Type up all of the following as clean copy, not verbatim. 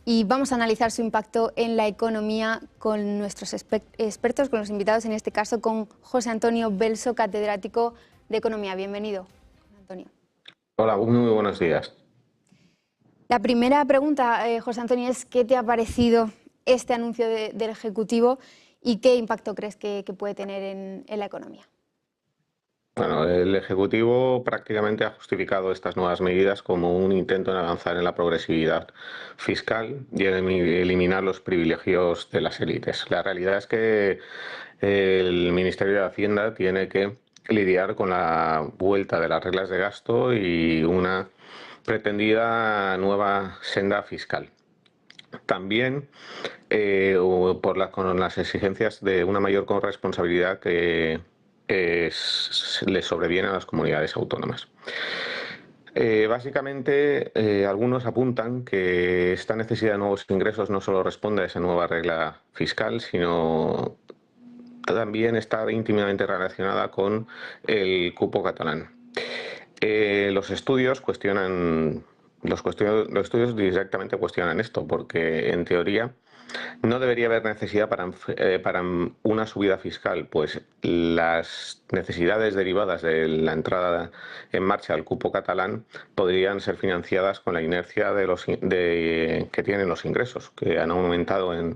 y vamos a analizar su impacto en la economía con nuestros expertos, con los invitados, en este caso con José Antonio Belso, catedrático de Economía. Bienvenido, Antonio. Hola, muy buenos días. La primera pregunta, José Antonio, es ¿qué te ha parecido este anuncio del Ejecutivo y qué impacto crees que puede tener en la economía? Bueno, el Ejecutivo prácticamente ha justificado estas nuevas medidas como un intento en avanzar en la progresividad fiscal y en eliminar los privilegios de las élites. La realidad es que el Ministerio de Hacienda tiene que lidiar con la vuelta de las reglas de gasto y una pretendida nueva senda fiscal. También con las exigencias de una mayor corresponsabilidad que le sobreviene a las comunidades autónomas. Básicamente, algunos apuntan que esta necesidad de nuevos ingresos no solo responde a esa nueva regla fiscal, sino también está íntimamente relacionada con el cupo catalán. Los estudios directamente cuestionan esto, porque en teoría no debería haber necesidad para una subida fiscal, pues las necesidades derivadas de la entrada en marcha del cupo catalán podrían ser financiadas con la inercia que tienen los ingresos, que han aumentado en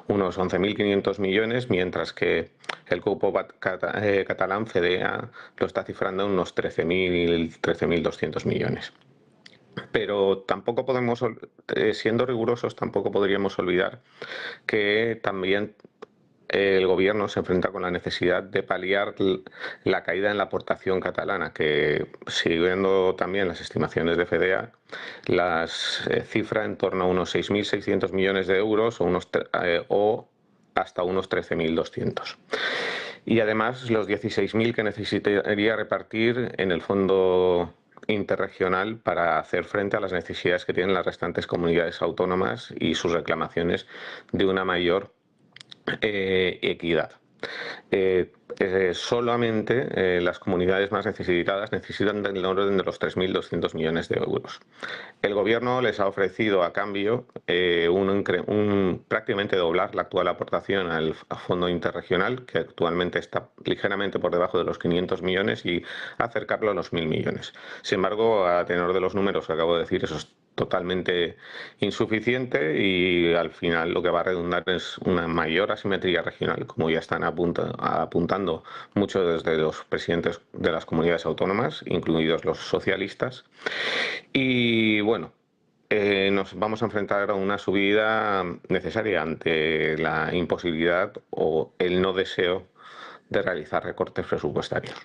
unos 11.500 millones, mientras que el cupo catalán FEDEA lo está cifrando en unos 13.200 millones. Pero tampoco podemos, siendo rigurosos, tampoco podríamos olvidar que también el gobierno se enfrenta con la necesidad de paliar la caída en la aportación catalana, que siguiendo también las estimaciones de FEDEA, las cifra en torno a unos 6.600 millones de euros o hasta unos 13.200. Y además los 16.000 que necesitaría repartir en el fondo interregional para hacer frente a las necesidades que tienen las restantes comunidades autónomas y sus reclamaciones de una mayor equidad. Solamente las comunidades más necesitadas necesitan del orden de los 3.200 millones de euros. El gobierno les ha ofrecido a cambio prácticamente doblar la actual aportación al fondo interregional, que actualmente está ligeramente por debajo de los 500 millones, y acercarlo a los 1.000 millones. Sin embargo, a tenor de los números que acabo de decir, eso es totalmente insuficiente y al final lo que va a redundar es una mayor asimetría regional, como ya están apuntando muchos desde los presidentes de las comunidades autónomas, incluidos los socialistas. Y bueno, nos vamos a enfrentar a una subida necesaria ante la imposibilidad o el no deseo de realizar recortes presupuestarios.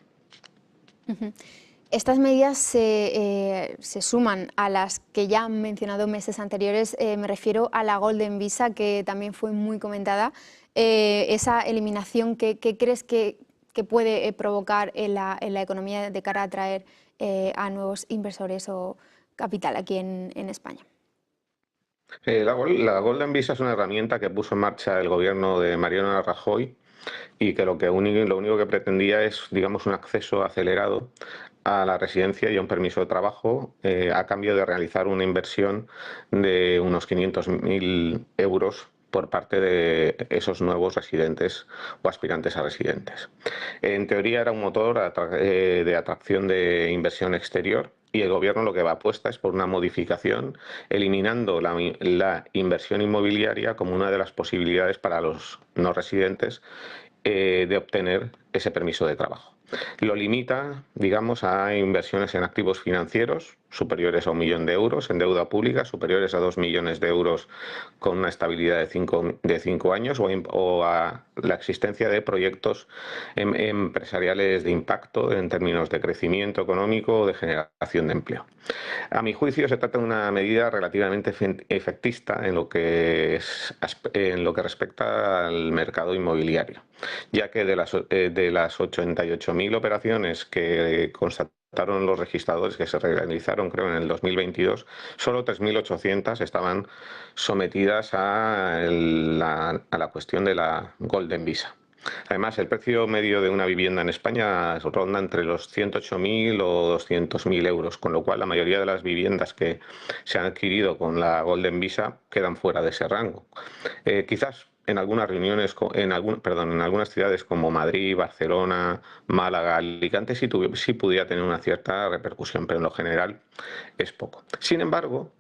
Estas medidas se suman a las que ya han mencionado meses anteriores. Me refiero a la Golden Visa, que también fue muy comentada. Esa eliminación, ¿qué crees que puede provocar en la economía de cara a atraer a nuevos inversores o capital aquí en España? La Golden Visa es una herramienta que puso en marcha el gobierno de Mariano Rajoy y que lo único que pretendía es, digamos, un acceso acelerado a la residencia y a un permiso de trabajo a cambio de realizar una inversión de unos 500.000 euros por parte de esos nuevos residentes o aspirantes a residentes. En teoría era un motor de atracción de inversión exterior, y el gobierno lo que va apuesta es por una modificación, eliminando la inversión inmobiliaria como una de las posibilidades para los no residentes de obtener ese permiso de trabajo. Lo limita, digamos, a inversiones en activos financieros superiores a 1 millón de euros, en deuda pública superiores a 2 millones de euros con una estabilidad de 5 años o a la existencia de proyectos empresariales de impacto en términos de crecimiento económico o de generación de empleo. A mi juicio se trata de una medida relativamente efectista en lo que respecta al mercado inmobiliario, ya que de las 88.000 operaciones que constataron los registradores que se realizaron, creo, en el 2022, solo 3.800 estaban sometidas a la cuestión de la Golden Visa. Además, el precio medio de una vivienda en España ronda entre los 108.000 o 200.000 euros, con lo cual la mayoría de las viviendas que se han adquirido con la Golden Visa quedan fuera de ese rango. Quizás en algunas reuniones, en algunas ciudades como Madrid, Barcelona, Málaga, Alicante, sí pudiera tener una cierta repercusión, pero en lo general es poco. Sin embargo,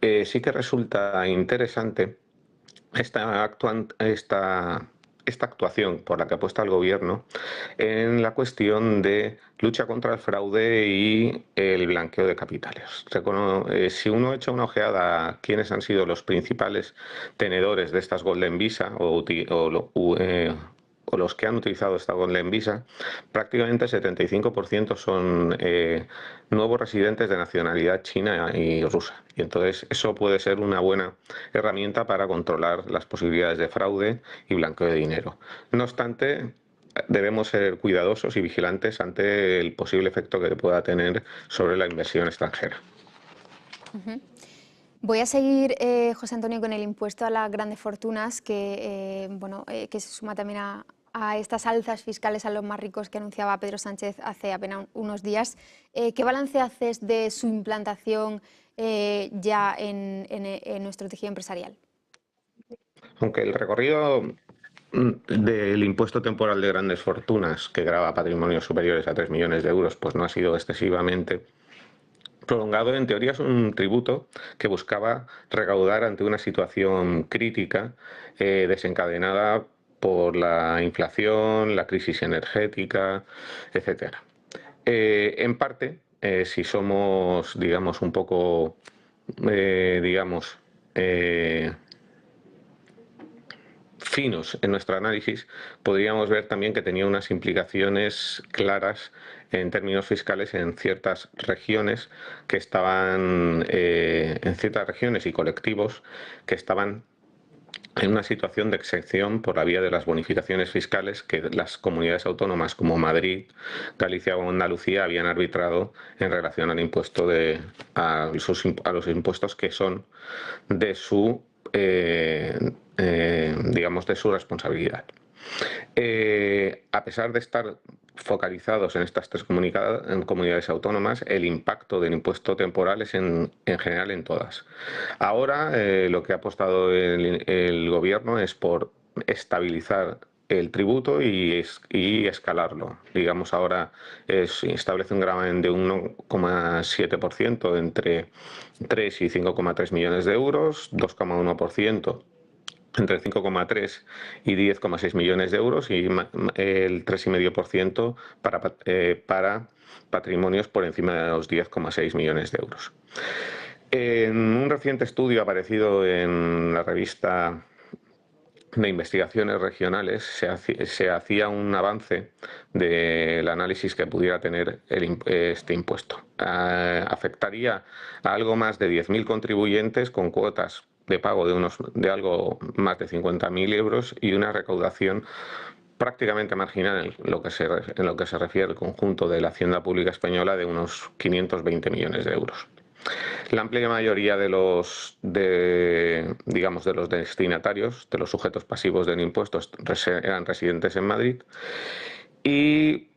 sí que resulta interesante esta actuación por la que apuesta el Gobierno en la cuestión de lucha contra el fraude y el blanqueo de capitales. Si uno echa una ojeada a quiénes han sido los principales tenedores de estas Golden Visa o los que han utilizado esta Golden Visa, prácticamente el 75% son nuevos residentes de nacionalidad china y rusa. Y entonces eso puede ser una buena herramienta para controlar las posibilidades de fraude y blanqueo de dinero. No obstante, debemos ser cuidadosos y vigilantes ante el posible efecto que pueda tener sobre la inversión extranjera. Ujú. Voy a seguir, José Antonio, con el impuesto a las grandes fortunas, que se suma también a estas alzas fiscales a los más ricos que anunciaba Pedro Sánchez hace apenas unos días. ¿Qué balance haces de su implantación ya en nuestro tejido empresarial? Aunque el recorrido del impuesto temporal de grandes fortunas, que grava patrimonios superiores a 3 millones de euros, pues no ha sido excesivamente prolongado, en teoría es un tributo que buscaba recaudar ante una situación crítica desencadenada por la inflación, la crisis energética, etcétera. En parte, si somos, digamos, un poco, digamos, finos en nuestro análisis, podríamos ver también que tenía unas implicaciones claras en términos fiscales en ciertas regiones en ciertas regiones y colectivos que estaban en una situación de exención por la vía de las bonificaciones fiscales que las comunidades autónomas como Madrid, Galicia o Andalucía habían arbitrado en relación al impuesto a los impuestos que son de su digamos, de su responsabilidad. A pesar de estar focalizados en estas tres comunidades autónomas, el impacto del impuesto temporal es en general en todas. Ahora lo que ha apostado el Gobierno es por estabilizar el tributo y escalarlo. Digamos, ahora establece un gravamen de 1,7% entre 3 y 5,3 millones de euros, 2,1% entre 5,3 y 10,6 millones de euros y el 3,5% para patrimonios por encima de los 10,6 millones de euros. En un reciente estudio aparecido en la revista de investigaciones regionales se hacía un avance del análisis que pudiera tener este impuesto. Afectaría a algo más de 10.000 contribuyentes con cuotas de pago de algo más de 50.000 euros y una recaudación prácticamente marginal en lo que se refiere al conjunto de la Hacienda Pública Española de unos 520 millones de euros. La amplia mayoría digamos, de los destinatarios, de los sujetos pasivos del impuesto, eran residentes en Madrid y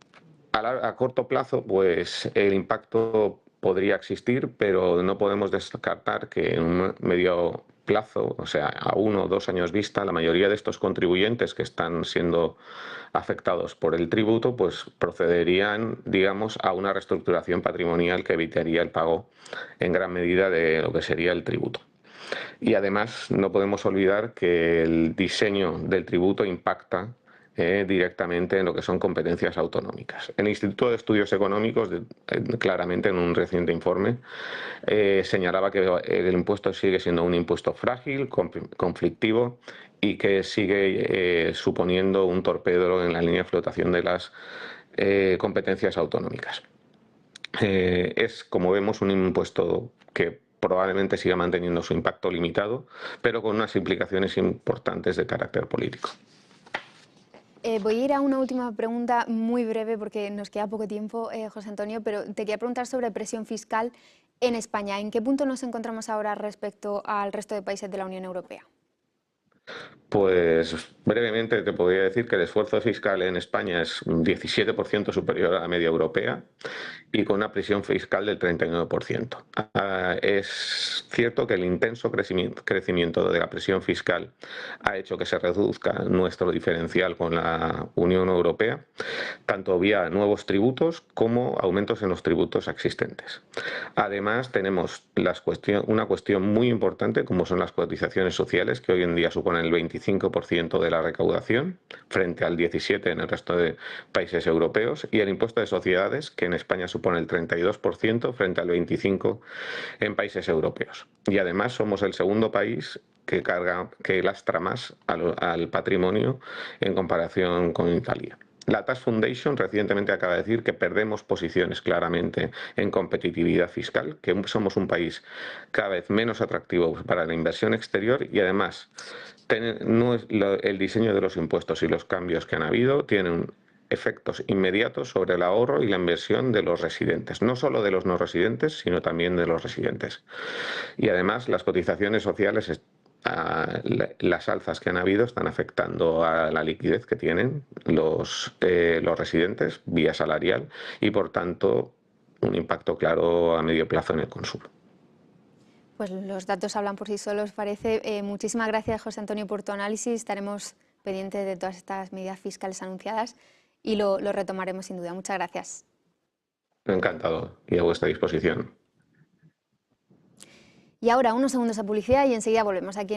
a corto plazo, pues el impacto podría existir, pero no podemos descartar que en un medio plazo, o sea, a 1 o 2 años vista, la mayoría de estos contribuyentes que están siendo afectados por el tributo, pues procederían, digamos, a una reestructuración patrimonial que evitaría el pago en gran medida de lo que sería el tributo. Y además no podemos olvidar que el diseño del tributo impacta directamente en lo que son competencias autonómicas. El Instituto de Estudios Económicos, claramente en un reciente informe, señalaba que el impuesto sigue siendo un impuesto frágil, conflictivo y que sigue suponiendo un torpedo en la línea de flotación de las competencias autonómicas. Es, como vemos, un impuesto que probablemente siga manteniendo su impacto limitado, pero con unas implicaciones importantes de carácter político. Voy a ir a una última pregunta muy breve porque nos queda poco tiempo, José Antonio, pero te quería preguntar sobre presión fiscal en España. ¿En qué punto nos encontramos ahora respecto al resto de países de la Unión Europea? Pues brevemente te podría decir que el esfuerzo fiscal en España es un 17% superior a la media europea y con una presión fiscal del 39%. Es cierto que el intenso crecimiento de la presión fiscal ha hecho que se reduzca nuestro diferencial con la Unión Europea, tanto vía nuevos tributos como aumentos en los tributos existentes. Además, tenemos una cuestión muy importante como son las cotizaciones sociales, que hoy en día suponen el 25% de la recaudación, frente al 17% en el resto de países europeos, y el impuesto de sociedades, que en España supone el 32% frente al 25% en países europeos. Y además somos el segundo país que lastra más al patrimonio en comparación con Italia. La Tax Foundation recientemente acaba de decir que perdemos posiciones claramente en competitividad fiscal, que somos un país cada vez menos atractivo para la inversión exterior y además el diseño de los impuestos y los cambios que han habido tienen efectos inmediatos sobre el ahorro y la inversión de los residentes, no solo de los no residentes, sino también de los residentes. Y además las cotizaciones sociales, las alzas que han habido están afectando a la liquidez que tienen los residentes vía salarial y por tanto un impacto claro a medio plazo en el consumo. Pues los datos hablan por sí solos, parece. Muchísimas gracias, José Antonio, por tu análisis. Estaremos pendientes de todas estas medidas fiscales anunciadas y lo retomaremos sin duda. Muchas gracias. Encantado y a vuestra disposición. Y ahora unos segundos a publicidad y enseguida volvemos aquí.